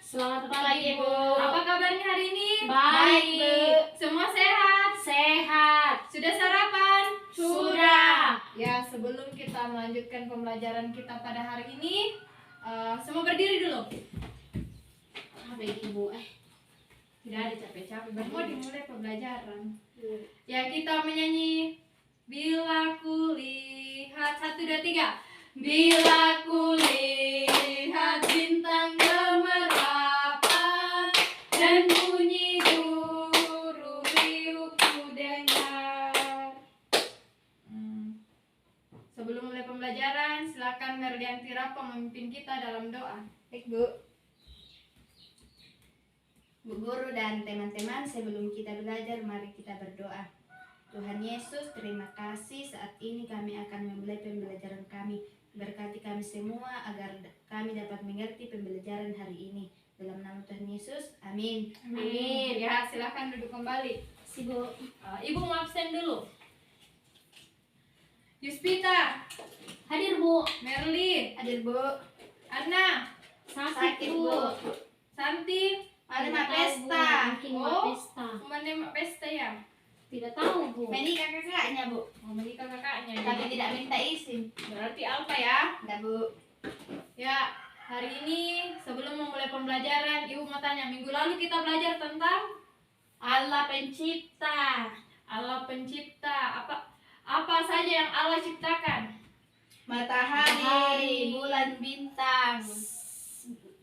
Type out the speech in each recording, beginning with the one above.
Selamat pagi, Bu. Apa kabarnya hari ini? Baik, Bu. Semua sehat? Sehat. Sudah sarapan? Sudah. Ya, sebelum kita melanjutkan pembelajaran kita pada hari ini, semua berdiri dulu. Baik, Ibu. Tidak ada capek-capek, baru dimulai pembelajaran. Ya, kita menyanyi Bila Kulihat 1, 2, 3. Bila kulihat bintang gemerlapan dan bunyi guru riuh ku dengar. Sebelum mulai pembelajaran, silakan Merlianti Rapa memimpin kita dalam doa. Baik, Bu. Bu Guru dan teman-teman, sebelum kita belajar, mari kita berdoa. Tuhan Yesus, terima kasih saat ini kami akan memulai pembelajaran kami. Berkati kami semua agar kami dapat mengerti pembelajaran hari ini. Dalam nama Tuhan Yesus, amin. Amin. Ya, silakan duduk kembali. Bu. Ibu mau absen dulu. Yuspita, Hadir, Bu. Merli, Hadir, Bu. Anna, Sakit, Bu. Santi, Ada mak pesta. Mungkin Oh. pesta. kemana pesta ya? Tidak tahu, Bu. Menikah kakaknya, Bu. Mau menikah kakaknya. Tapi tidak minta izin. Berarti apa ya? Enggak, Bu. Ya, hari ini sebelum memulai pembelajaran, Ibu mau tanya, minggu lalu kita belajar tentang Allah pencipta. Allah pencipta. Apa saja yang Allah ciptakan? Matahari, bulan, bintang,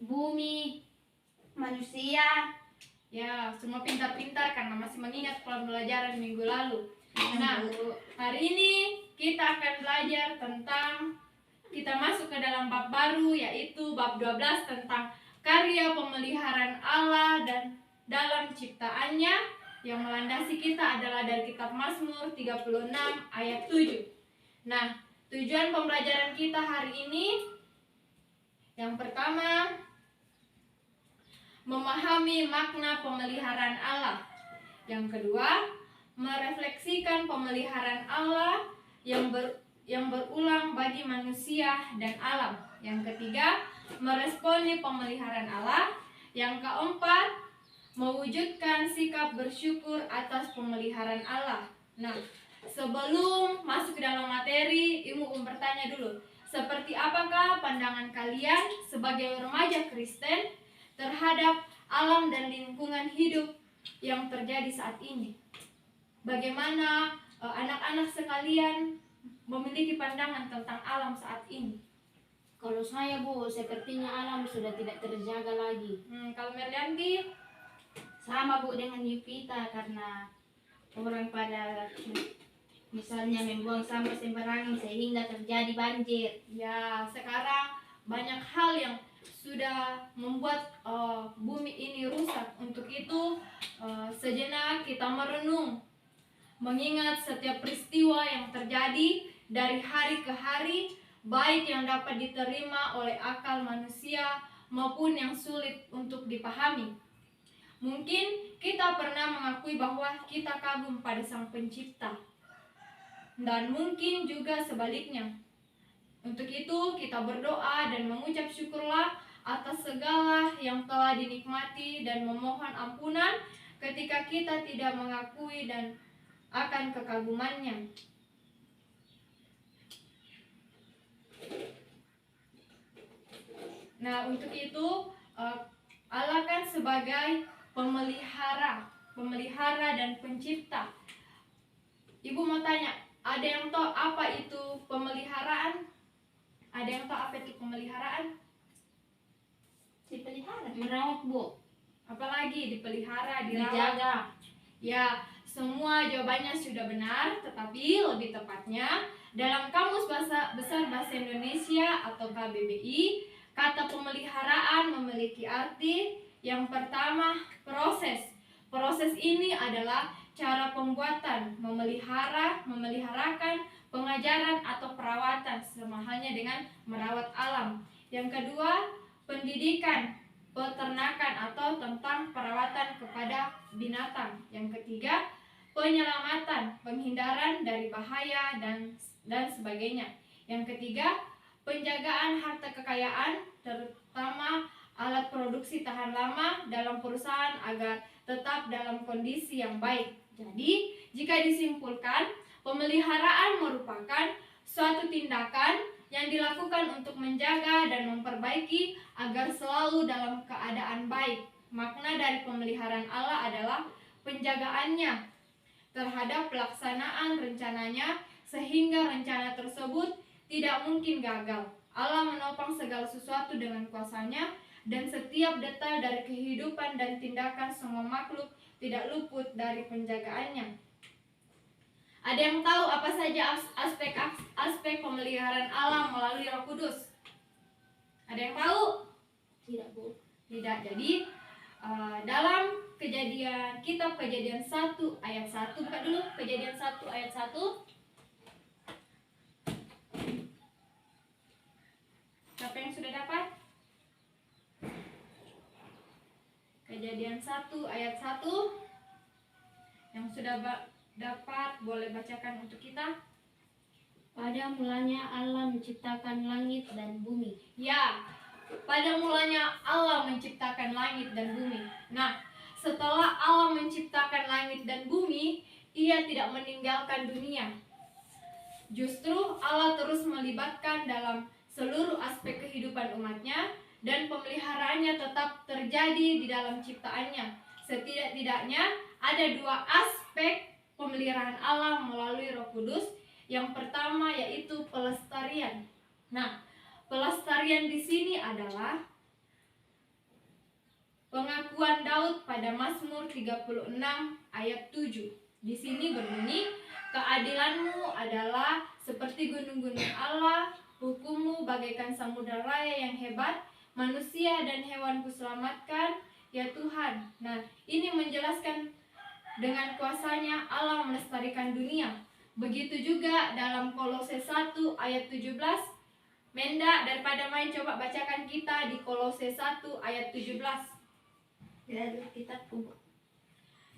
Bumi. manusia. Ya, semua pintar-pintar karena masih mengingat pembelajaran minggu lalu. Nah, Bu. hari ini kita akan belajar tentang, kita masuk ke dalam bab baru, yaitu bab 12 tentang karya pemeliharaan Allah dan dalam ciptaannya, yang melandasi kita adalah dari kitab Mazmur 36 ayat 7. Nah, tujuan pembelajaran kita hari ini, yang pertama, memahami makna pemeliharaan Allah. Yang kedua, merefleksikan pemeliharaan Allah yang berulang bagi manusia dan alam. Yang ketiga, meresponi pemeliharaan Allah. Yang keempat, mewujudkan sikap bersyukur atas pemeliharaan Allah. Nah, sebelum masuk ke dalam materi, Ibu mau bertanya dulu, seperti apakah pandangan kalian sebagai remaja Kristen terhadap alam dan lingkungan hidup yang terjadi saat ini? Bagaimana anak-anak sekalian memiliki pandangan tentang alam saat ini? Kalau saya, Bu, sepertinya alam sudah tidak terjaga lagi. Kalau Merlianti, Sama, Bu, dengan Yupita, karena orang pada misalnya membuang sampah sembarangan sehingga terjadi banjir. ya sekarang banyak hal yang sudah membuat bumi ini rusak. Untuk itu sejenak kita merenung, mengingat setiap peristiwa yang terjadi dari hari ke hari, baik yang dapat diterima oleh akal manusia maupun yang sulit untuk dipahami. Mungkin kita pernah mengakui bahwa kita kagum pada Sang Pencipta, dan mungkin juga sebaliknya. Untuk itu kita berdoa dan mengucap syukurlah atas segala yang telah dinikmati dan memohon ampunan ketika kita tidak mengakui dan akan kekagumannya. Nah, untuk itu Allah kan sebagai pemelihara dan pencipta. Ibu mau tanya, ada yang tahu apa itu pemeliharaan? Ada yang tahu apa itu pemeliharaan? Dipelihara. Merawat, Bu. Apalagi dipelihara, dirawat. Dijaga. Ya, semua jawabannya sudah benar, tetapi lebih tepatnya dalam Kamus Besar Bahasa Indonesia atau KBBI, kata pemeliharaan memiliki arti yang pertama, proses. Proses ini adalah cara pembuatan, memeliharakan, pengajaran atau perawatan, sama halnya dengan merawat alam. Yang kedua, pendidikan, peternakan atau tentang perawatan kepada binatang. Yang ketiga, penyelamatan, penghindaran dari bahaya dan sebagainya. Yang ketiga, penjagaan harta kekayaan, terutama alat produksi produksi tahan lama dalam perusahaan agar tetap dalam kondisi yang baik. Jadi, jika disimpulkan, pemeliharaan merupakan suatu tindakan yang dilakukan untuk menjaga dan memperbaiki agar selalu dalam keadaan baik. Makna dari pemeliharaan Allah adalah penjagaannya terhadap pelaksanaan rencananya sehingga rencana tersebut tidak mungkin gagal. Allah menopang segala sesuatu dengan kuasanya dan setiap detail dari kehidupan dan tindakan semua makhluk tidak luput dari penjagaannya. Ada yang tahu apa saja aspek pemeliharaan Allah melalui Roh Kudus? Ada yang tahu? Tidak, Bu. Tidak. Jadi dalam kitab Kejadian 1 ayat 1, buka dulu Kejadian 1 ayat 1. Siapa yang sudah dapat? Kejadian 1 ayat 1. Yang sudah dapat boleh bacakan untuk kita. Pada mulanya Allah menciptakan langit dan bumi. Ya, pada mulanya Allah menciptakan langit dan bumi. Nah, setelah Allah menciptakan langit dan bumi, Ia tidak meninggalkan dunia. Justru Allah terus melibatkan dalam seluruh aspek kehidupan umatnya dan pemeliharaannya tetap terjadi di dalam ciptaannya. Setidak-tidaknya ada dua aspek pemeliharaan Allah melalui Roh Kudus. Yang pertama yaitu pelestarian. Nah, pelestarian di sini adalah pengakuan Daud pada Mazmur 36 ayat 7. Di sini berbunyi, keadilanmu adalah seperti gunung-gunung Allah, hukummu bagaikan samudera raya yang hebat, manusia dan hewan kuselamatkan, ya Tuhan. Nah, ini menjelaskan dengan kuasanya Allah melestarikan dunia. Begitu juga dalam Kolose 1 ayat 17. Menda, daripada main coba bacakan kita di Kolose 1 ayat 17. Tidak ada kitab, Bu.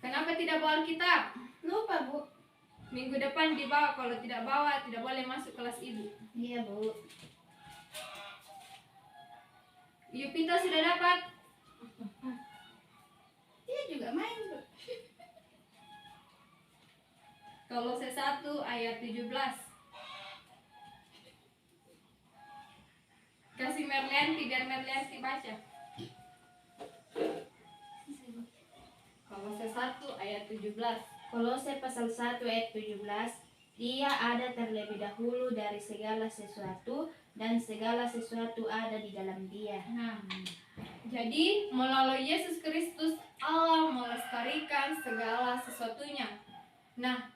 Kenapa tidak bawa Alkitab? Lupa, Bu. Minggu depan dibawa, kalau tidak bawa tidak boleh masuk kelas ibu. Iya, Bu. Yupita sudah dapat? Dia juga main, Bu. Kolose 1 ayat 17. Kasih Merlianti biar Merlianti baca. Kolose 1 ayat 17. Kolose pasal 1 ayat 17. Dia ada terlebih dahulu dari segala sesuatu dan segala sesuatu ada di dalam Dia. Nah, jadi melalui Yesus Kristus Allah melestarikan segala sesuatunya. Nah,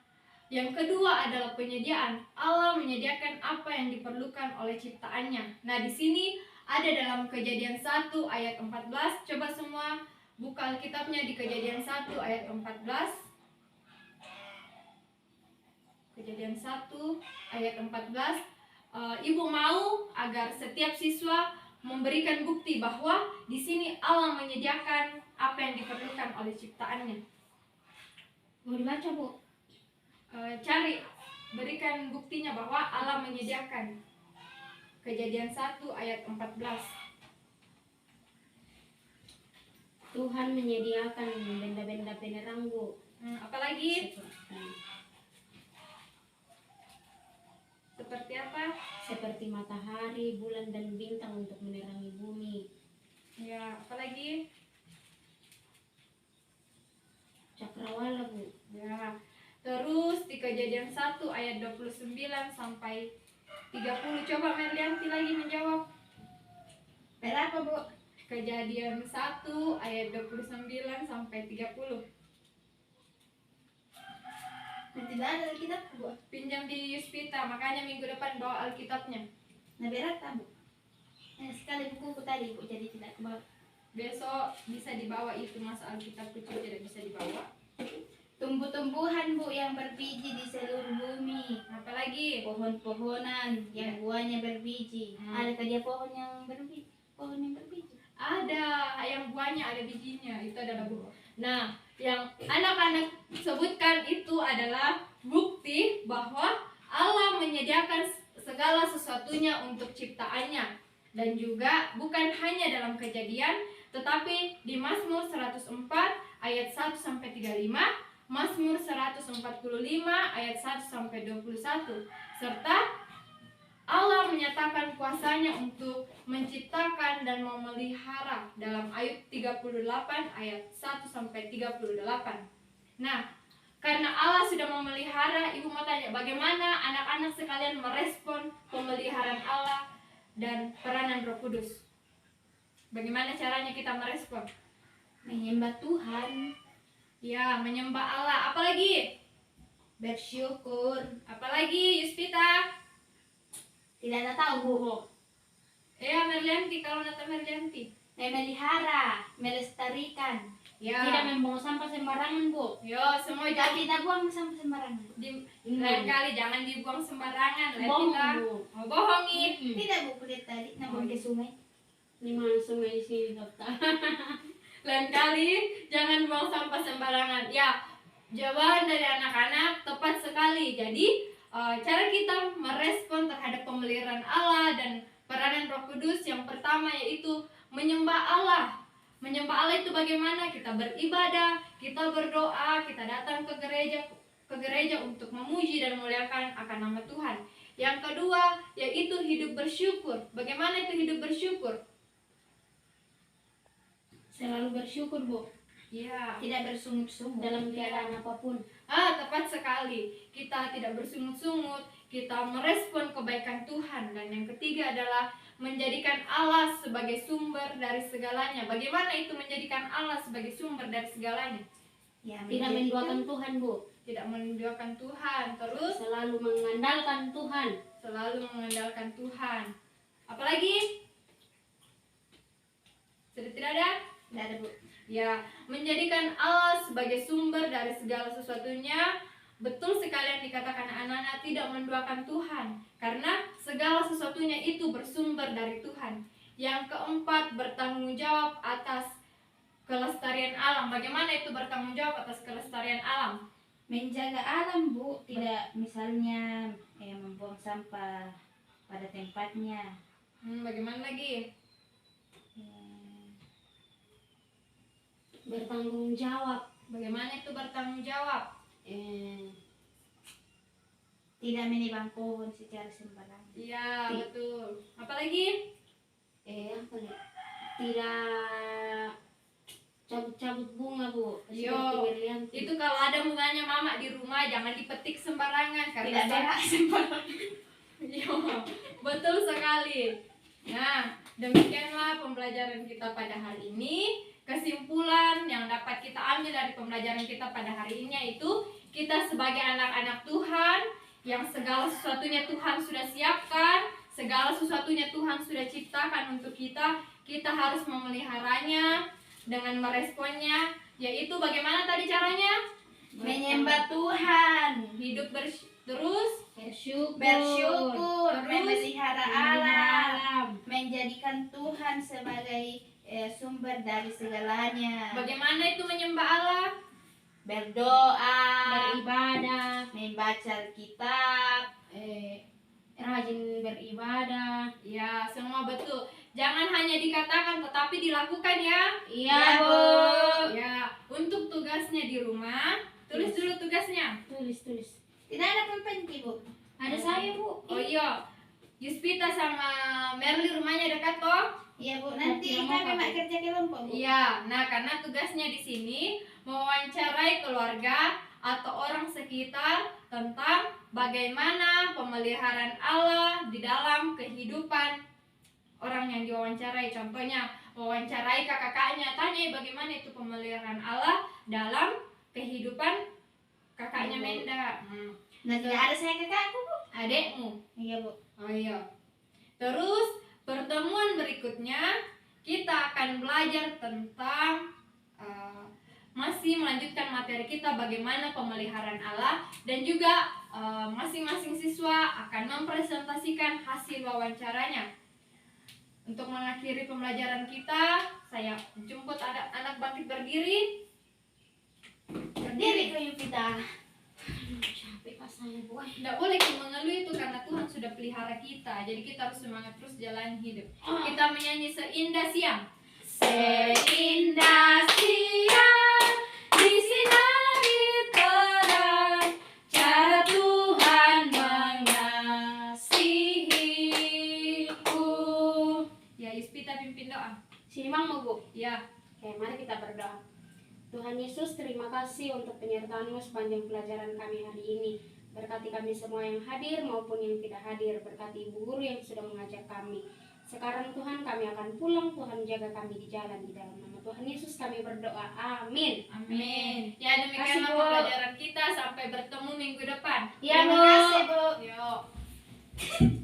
yang kedua adalah penyediaan. Allah menyediakan apa yang diperlukan oleh ciptaannya. Nah, di sini ada dalam Kejadian 1 ayat 14. Coba semua buka Alkitabnya di Kejadian 1 ayat 14. Kejadian 1 ayat 14. Ibu mau agar setiap siswa memberikan bukti bahwa di sini Allah menyediakan apa yang diperlukan oleh ciptaannya. Mau dibaca, Bu? Cari, berikan buktinya bahwa Allah menyediakan. Kejadian 1 ayat 14. Tuhan menyediakan benda-benda penerang, Bu. Apalagi? Seperti apa? Seperti matahari, bulan, dan bintang untuk menerangi bumi. Ya, apalagi? Cakrawala, Bu. Ya. Terus di Kejadian 1 ayat 29 sampai 30. Coba Merlianti lagi menjawab. Berapa, Bu? Kejadian 1 ayat 29 sampai 30. Nah, tidak ada Alkitab, Bu. Pinjam di Yuspita, makanya minggu depan bawa Alkitabnya. Nah, berapa, Bu? Sekali bukuku tadi, Bu, jadi tidak kebawa. Besok bisa dibawa itu, masa Alkitab kecil tidak bisa dibawa. Tumbuh-tumbuhan, Bu, yang berbiji di seluruh bumi. Apalagi? Pohon-pohonan yang buahnya berbiji. Adakah dia pohon yang berbiji? Pohon yang berbiji. Ada, yang buahnya ada bijinya, itu adalah buah. Nah, yang anak-anak sebutkan itu adalah bukti bahwa Allah menyediakan segala sesuatunya untuk ciptaannya. Dan juga bukan hanya dalam Kejadian, Tetapi di Mazmur 104 ayat 1 sampai 35, Mazmur 145 ayat 1 sampai 21, serta Allah menyatakan kuasanya untuk menciptakan dan memelihara dalam Ayub 38 ayat 1 sampai 38. Nah, karena Allah sudah memelihara, ibu mau tanya bagaimana anak-anak sekalian merespon pemeliharaan Allah dan peranan Roh Kudus? Bagaimana caranya kita merespon? Menyembah Tuhan, Ya, menyembah Allah. Apalagi? bersyukur, Apalagi, Yuspita? tidak ada tahu Bu. Ya, Merlianti, kalau Nata Merlianti. Memelihara, melestarikan. Ya. Tidak membuang sampah sembarangan, Bu. Yo, semua Tidak kita buang sampah sembarangan. lain kali jangan dibuang sembarangan. Lain Bohong, kita Bu. mau bohongi. Tidak Bu, kulihat tadi namun ke sungai. Di mana sungai di sini, Dokter? Lain kali jangan buang sampah sembarangan. Ya, jawaban dari anak-anak tepat sekali. Jadi cara kita merespon terhadap pemeliharaan Allah dan peranan Roh Kudus yang pertama yaitu menyembah Allah. Menyembah Allah itu bagaimana? Kita beribadah, kita berdoa, kita datang ke gereja untuk memuji dan memuliakan akan nama Tuhan. Yang kedua yaitu hidup bersyukur. Bagaimana itu hidup bersyukur? Selalu bersyukur, Bu. Ya, Tidak bersungut-sungut. Dalam keadaan apapun. tepat sekali. Kita tidak bersungut-sungut, kita merespon kebaikan Tuhan. Dan yang ketiga adalah menjadikan Allah sebagai sumber dari segalanya. Bagaimana itu menjadikan Allah sebagai sumber dari segalanya? Ya, Tidak menduakan Tuhan, Bu. Tidak menduakan Tuhan, terus Selalu mengandalkan Tuhan. selalu mengandalkan Tuhan. Apalagi? Sudah tidak ada? Tidak ada Bu. Ya, menjadikan Allah sebagai sumber dari segala sesuatunya. Betul sekali yang dikatakan anak-anak, tidak menduakan Tuhan, karena segala sesuatunya itu bersumber dari Tuhan. Yang keempat, bertanggung jawab atas kelestarian alam. Bagaimana itu bertanggung jawab atas kelestarian alam? Menjaga alam Bu, tidak misalnya membuang sampah pada tempatnya. Bagaimana lagi? Bertanggung jawab. Bagaimana itu bertanggung jawab? Tidak menebang pohon secara sembarangan. Iya, betul. Apalagi? Apa nih? Tidak cabut-cabut bunga, Bu. Yo, Seperti Wirlianti. itu kalau ada bunganya mama di rumah jangan dipetik sembarangan Tidak karena berak sembarangan. Yo, betul sekali. Nah, demikianlah pembelajaran kita pada hari ini. Kesimpulan yang dapat kita ambil dari pembelajaran kita pada hari ini yaitu kita sebagai anak-anak Tuhan yang segala sesuatunya Tuhan sudah siapkan, segala sesuatunya Tuhan sudah ciptakan untuk kita. Kita harus memeliharanya dengan meresponnya, yaitu bagaimana tadi caranya? Menyembah Tuhan, Hidup terus bersyukur. bersyukur, Terus, memelihara Memelihara alam, alam. menjadikan Tuhan sebagai sumber dari segalanya. bagaimana itu menyembah Allah? Berdoa, Beribadah. membaca Alkitab, Rajin beribadah. Ya, semua betul. Jangan hanya dikatakan tetapi dilakukan ya. Iya, Ya, Bu. Bu. Ya, untuk tugasnya di rumah, tulis dulu tugasnya. Tulis. Tidak ada pulpen Bu. Ada saya, Bu. Oh iya, Yuspita sama Merly rumahnya dekat toh? Iya Bu, nanti Yang kami apa, mak Bu? kerja kelompok Bu. Iya, nah karena tugasnya di sini mewawancarai keluarga atau orang sekitar tentang bagaimana pemeliharaan Allah di dalam kehidupan orang yang diwawancarai. Contohnya, wawancarai kakaknya, tanya bagaimana itu pemeliharaan Allah dalam kehidupan kakaknya Menda. Nah tidak ada saya kakakku Bu. Adekmu. Iya Bu. Oh iya. Terus pertemuan berikutnya kita akan belajar tentang masih melanjutkan materi kita bagaimana pemeliharaan Allah dan juga masing-masing siswa akan mempresentasikan hasil wawancaranya. Untuk mengakhiri pembelajaran kita, saya jemput anak bangkit berdiri. Berdiri kayu kita. Capek pas saya, Bu. Tidak boleh mengeluh itu karena Tuhan sudah pelihara kita. Jadi kita harus semangat terus jalan hidup. Kita menyanyi seindah siang. Seindah siang disinari terang, cara Tuhan mengasihiku. Ya, Yuspita pimpin doa. Sini Mang mau Bu. Ya. Oke, mari kita berdoa. Tuhan Yesus, terima kasih untuk penyertaan-Mu sepanjang pelajaran kami hari ini. Berkati kami semua yang hadir maupun yang tidak hadir. Berkati ibu guru yang sudah mengajar kami. Sekarang Tuhan kami akan pulang. Tuhan jaga kami di jalan. Di dalam nama Tuhan Yesus kami berdoa. Amin. Amin. Ya, Kasih, demikianlah Bu. pembelajaran kita. Sampai bertemu minggu depan. Ya, Terima Bu. kasih, Bu. Yuk.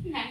Nah.